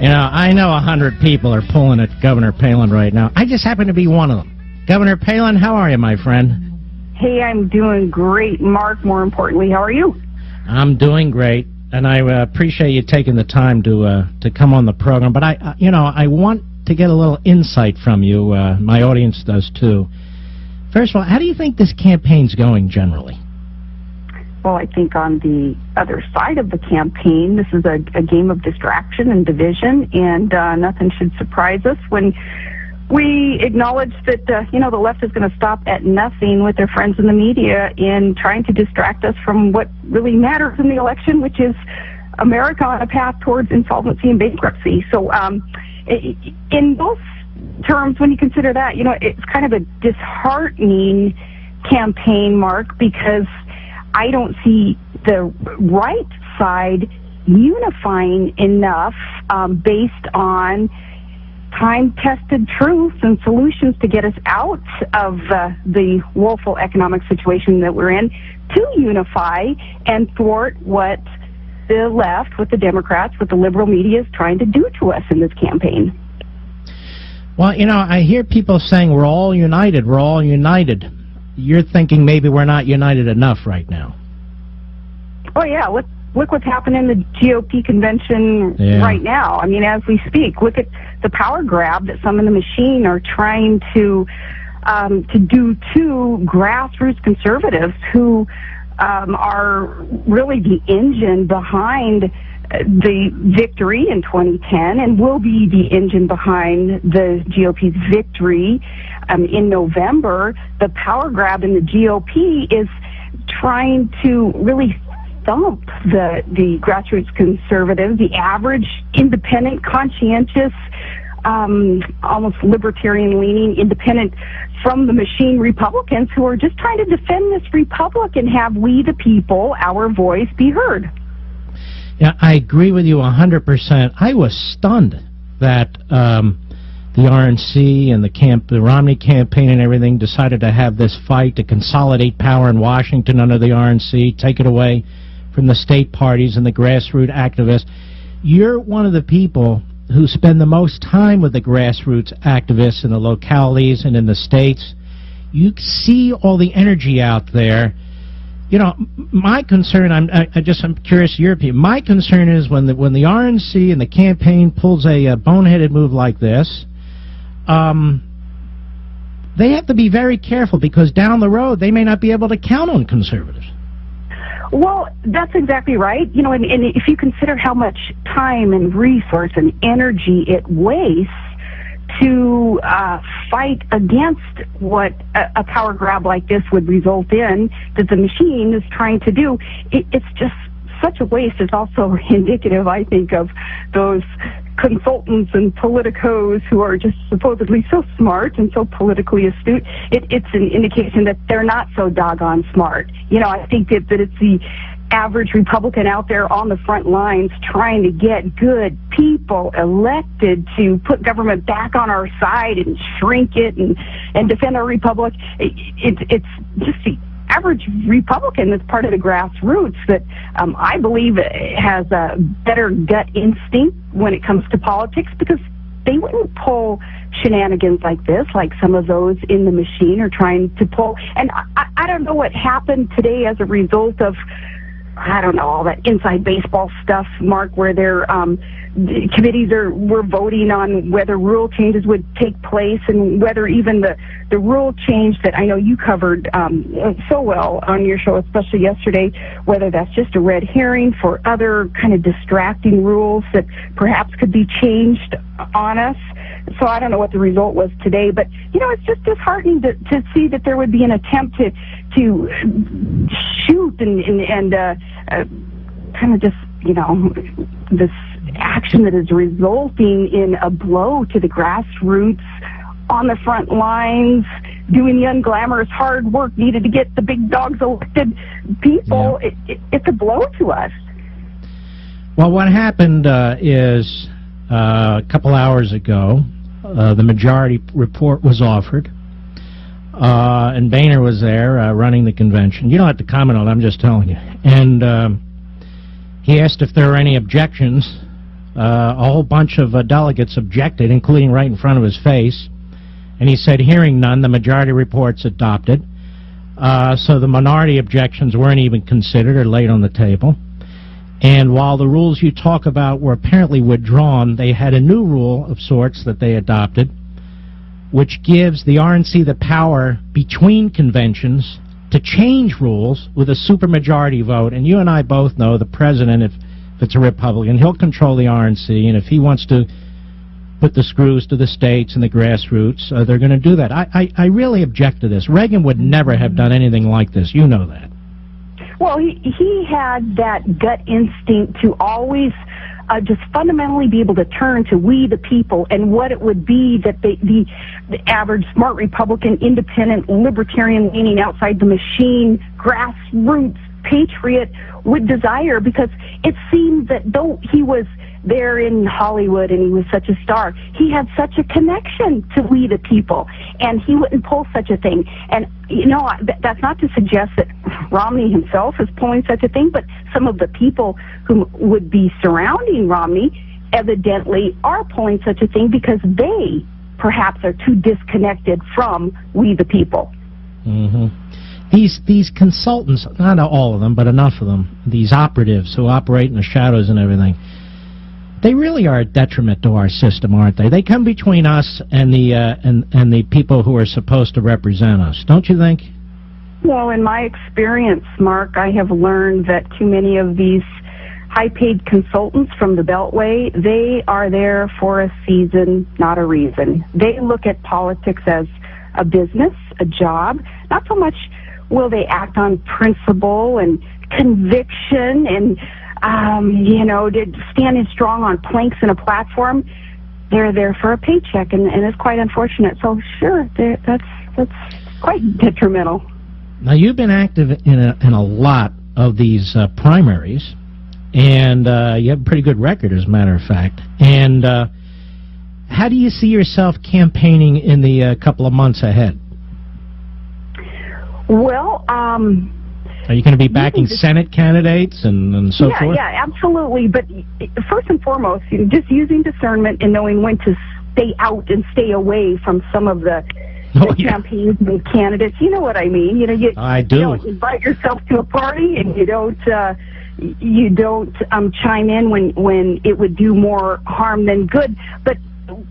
You know, I know 100 people are pulling at Governor Palin right now. I just happen to be one of them. Governor Palin, how are you, my friend? Hey, I'm doing great, Mark. More importantly, how are you? I'm doing great, and I appreciate you taking the time to come on the program. But I want to get a little insight from you. My audience does too. First of all, how do you think this campaign's going generally? Well, I think on the other side of the campaign, this is a game of distraction and division, and nothing should surprise us when we acknowledge that, the left is going to stop at nothing with their friends in the media in trying to distract us from what really matters in the election, which is America on a path towards insolvency and bankruptcy. So in both terms, when you consider that, it's kind of a disheartening campaign, Mark, because I don't see the right side unifying enough based on time-tested truths and solutions to get us out of the woeful economic situation that we're in, to unify and thwart what the left, what the Democrats, what the liberal media is trying to do to us in this campaign. Well, I hear people saying we're all united, we're all united. You're thinking maybe we're not united enough right now. Oh, yeah. Look what's happening in the GOP convention right now. I mean, as we speak, look at the power grab that some in the machine are trying to do to grassroots conservatives who are really the engine behind the victory in 2010 and will be the engine behind the GOP's victory in November. The power grab in the GOP is trying to really thump the grassroots conservatives, the average independent, conscientious, almost libertarian-leaning, independent from the machine Republicans who are just trying to defend this republic and have we, the people, our voice be heard. Yeah, I agree with you 100%. I was stunned that the RNC and the Romney campaign and everything decided to have this fight to consolidate power in Washington under the RNC, take it away from the state parties and the grassroots activists. You're one of the people who spend the most time with the grassroots activists in the localities and in the states. You see all the energy out there. My concern, I'm curious your opinion. My concern is when the RNC and the campaign pulls a boneheaded move like this, they have to be very careful because down the road they may not be able to count on conservatives. Well, that's exactly right. And if you consider how much time and resource and energy it wastes to fight against what a power grab like this would result in, that the machine is trying to do, it's just such a waste. It's also indicative, I think, of those consultants and politicos who are just supposedly so smart and so politically astute. It's an indication that they're not so doggone smart. I think that it's the average Republican out there on the front lines trying to get good people elected to put government back on our side and shrink it and defend our republic. It's just the average Republican that's part of the grassroots that I believe has a better gut instinct when it comes to politics, because they wouldn't pull shenanigans like this, like some of those in the machine are trying to pull. And I don't know what happened today as a result of, I don't know, all that inside baseball stuff, Mark, where their committees were voting on whether rule changes would take place and whether even the rule change that I know you covered so well on your show, especially yesterday, whether that's just a red herring for other kind of distracting rules that perhaps could be changed on us. So I don't know what the result was today, but, it's just disheartening to see that there would be an attempt to shoot and kind of just, this action that is resulting in a blow to the grassroots on the front lines, doing the unglamorous hard work needed to get the big dogs elected people. Yeah. It's a blow to us. Well, what happened is a couple hours ago, the majority report was offered, and Boehner was there running the convention. You don't have to comment on it, I'm just telling you. And he asked if there were any objections A whole bunch of delegates objected, including right in front of his face. And he said, hearing none, the majority report's adopted. So the minority objections weren't even considered or laid on the table. And while the rules you talk about were apparently withdrawn, they had a new rule of sorts that they adopted, which gives the RNC the power between conventions to change rules with a supermajority vote. And you and I both know the president, if it's a Republican, he'll control the RNC, and if he wants to put the screws to the states and the grassroots, they're going to do that. I really object to this. Reagan would never have done anything like this. You know that. Well, he had that gut instinct to always just fundamentally be able to turn to we the people and what it would be that the average smart Republican, independent, libertarian, leaning outside the machine, grassroots patriot would desire, because it seemed that though he was there in Hollywood and he was such a star, he had such a connection to we the people, and he wouldn't pull such a thing. And you know, that's not to suggest that Romney himself is pulling such a thing, but some of the people who would be surrounding Romney evidently are pulling such a thing because they perhaps are too disconnected from we the people. Mm-hmm. These consultants, not all of them, but enough of them, these operatives who operate in the shadows and everything, they really are a detriment to our system, aren't they? They come between us and the people who are supposed to represent us, don't you think? Well, in my experience, Mark, I have learned that too many of these high-paid consultants from the Beltway, they are there for a season, not a reason. They look at politics as a business, a job, not so much will they act on principle and conviction and you know, standing strong on planks in a platform. They're there for a paycheck, and it's quite unfortunate. So, sure, that's quite detrimental. Now, you've been active in a lot of these primaries, and you have a pretty good record, as a matter of fact. And how do you see yourself campaigning in the couple of months ahead? Well, are you going to be backing Senate candidates and so forth? Yeah, absolutely. But first and foremost, just using discernment and knowing when to stay out and stay away from some of the campaigns and candidates. You know what I mean? You know, I do. You don't invite yourself to a party, and you don't chime in when it would do more harm than good. But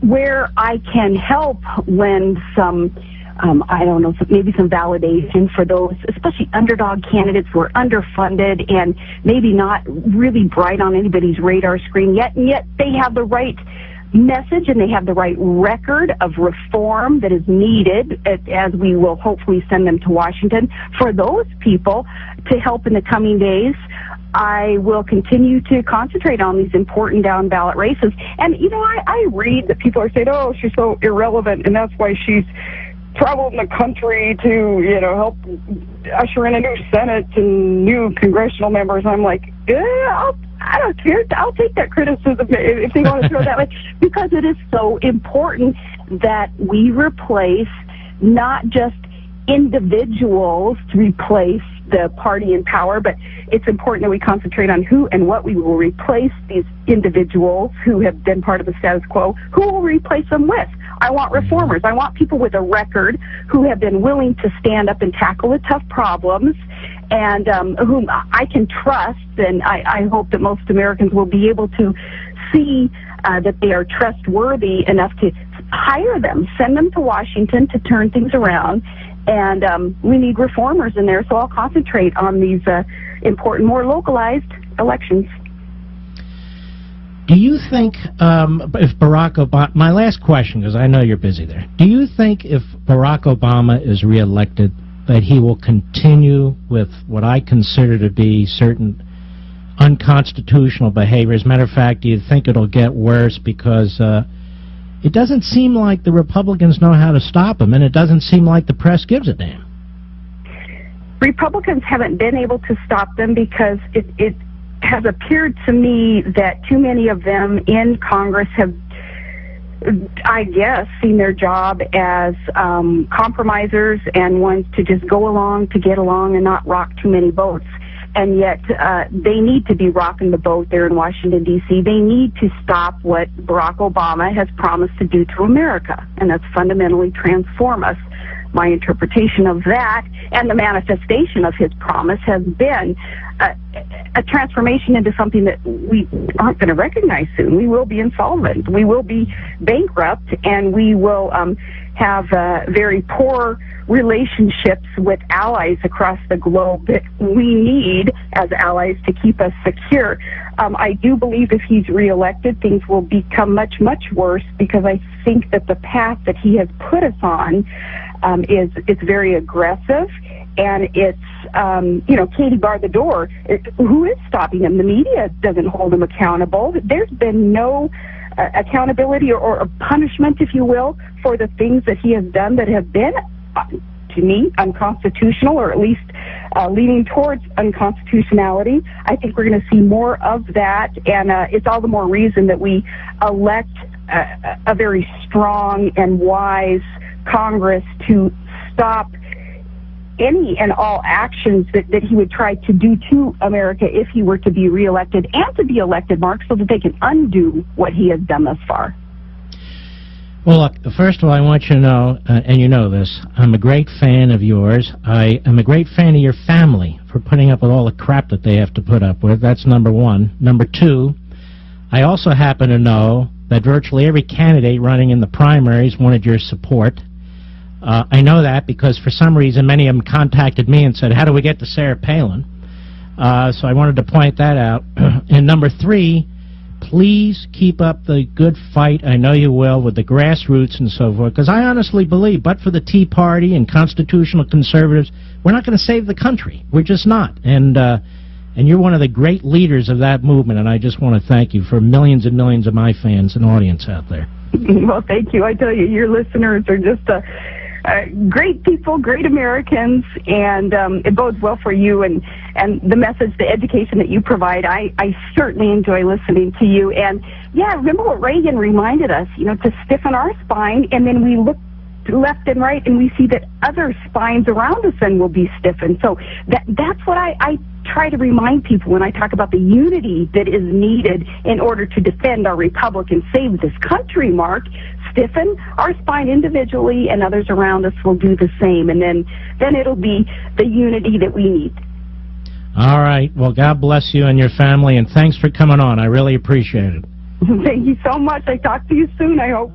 where I can help lend some. I don't know, maybe some validation for those, especially underdog candidates who are underfunded and maybe not really bright on anybody's radar screen yet, and yet they have the right message and they have the right record of reform that is needed as we will hopefully send them to Washington. For those people to help in the coming days, I will continue to concentrate on these important down-ballot races. And, you know, I read that people are saying, oh, she's so irrelevant, and that's why she's traveled in the country to, you know, help usher in a new Senate and new congressional members. I'm like, I don't care. I'll take that criticism if they want to throw that way, because it is so important that we replace not just individuals to replace the party in power, but it's important that we concentrate on who and what we will replace these individuals who have been part of the status quo, who will replace them with. I want reformers. I want people with a record who have been willing to stand up and tackle the tough problems, and whom I can trust, and I hope that most Americans will be able to see that they are trustworthy enough to hire them, send them to Washington to turn things around. And we need reformers in there, so I'll concentrate on these important, more localized elections. Do you think if Barack Obama, my last question, because I know you're busy there, do you think if Barack Obama is reelected that he will continue with what I consider to be certain unconstitutional behavior? As a matter of fact, do you think it'll get worse because it doesn't seem like the Republicans know how to stop him, and it doesn't seem like the press gives a damn? Republicans haven't been able to stop them because it has appeared to me that too many of them in Congress have, I guess, seen their job as compromisers and ones to just go along to get along and not rock too many boats. and yet they need to be rocking the boat there in Washington, D.C. They need to stop what Barack Obama has promised to do to America, and that's fundamentally transform us. My interpretation of that and the manifestation of his promise has been a transformation into something that we aren't going to recognize soon. We will be insolvent. We will be bankrupt, and we will have very poor relationships with allies across the globe that we need as allies to keep us secure. I do believe if he's reelected, things will become much, much worse, because I think that the path that he has put us on it's very aggressive, and it's, Katie barred the door. Who is stopping him? The media doesn't hold him accountable. There's been no accountability or punishment, if you will, for the things that he has done that have been, to me, unconstitutional, or at least leaning towards unconstitutionality. I think we're going to see more of that, and it's all the more reason that we elect a very strong and wise Congress to stop any and all actions that he would try to do to America if he were to be reelected, and to be elected, Mark, so that they can undo what he has done thus far. Well, look, first of all, I want you to know, and you know this, I'm a great fan of yours. I am a great fan of your family for putting up with all the crap that they have to put up with. That's number one. Number two, I also happen to know that virtually every candidate running in the primaries wanted your support. I know that because for some reason many of them contacted me and said, how do we get to Sarah Palin? So I wanted to point that out. And number three, please keep up the good fight, I know you will, with the grassroots and so forth, because I honestly believe, but for the Tea Party and constitutional conservatives, we're not going to save the country. We're just not. And you're one of the great leaders of that movement, and I just want to thank you for millions and millions of my fans and audience out there. Well, thank you. I tell you, your listeners are just great people, great Americans, and it bodes well for you and the message, the education that you provide. I certainly enjoy listening to you. And, yeah, remember what Reagan reminded us, to stiffen our spine, and then we look left and right, and we see that other spines around us then will be stiffened. So that's what I try to remind people when I talk about the unity that is needed in order to defend our republic and save this country, Mark. Stiffen our spine individually, and others around us will do the same, and then it'll be the unity that we need. All right. Well, God bless you and your family, and thanks for coming on. I really appreciate it. Thank you so much. I talk to you soon, I hope.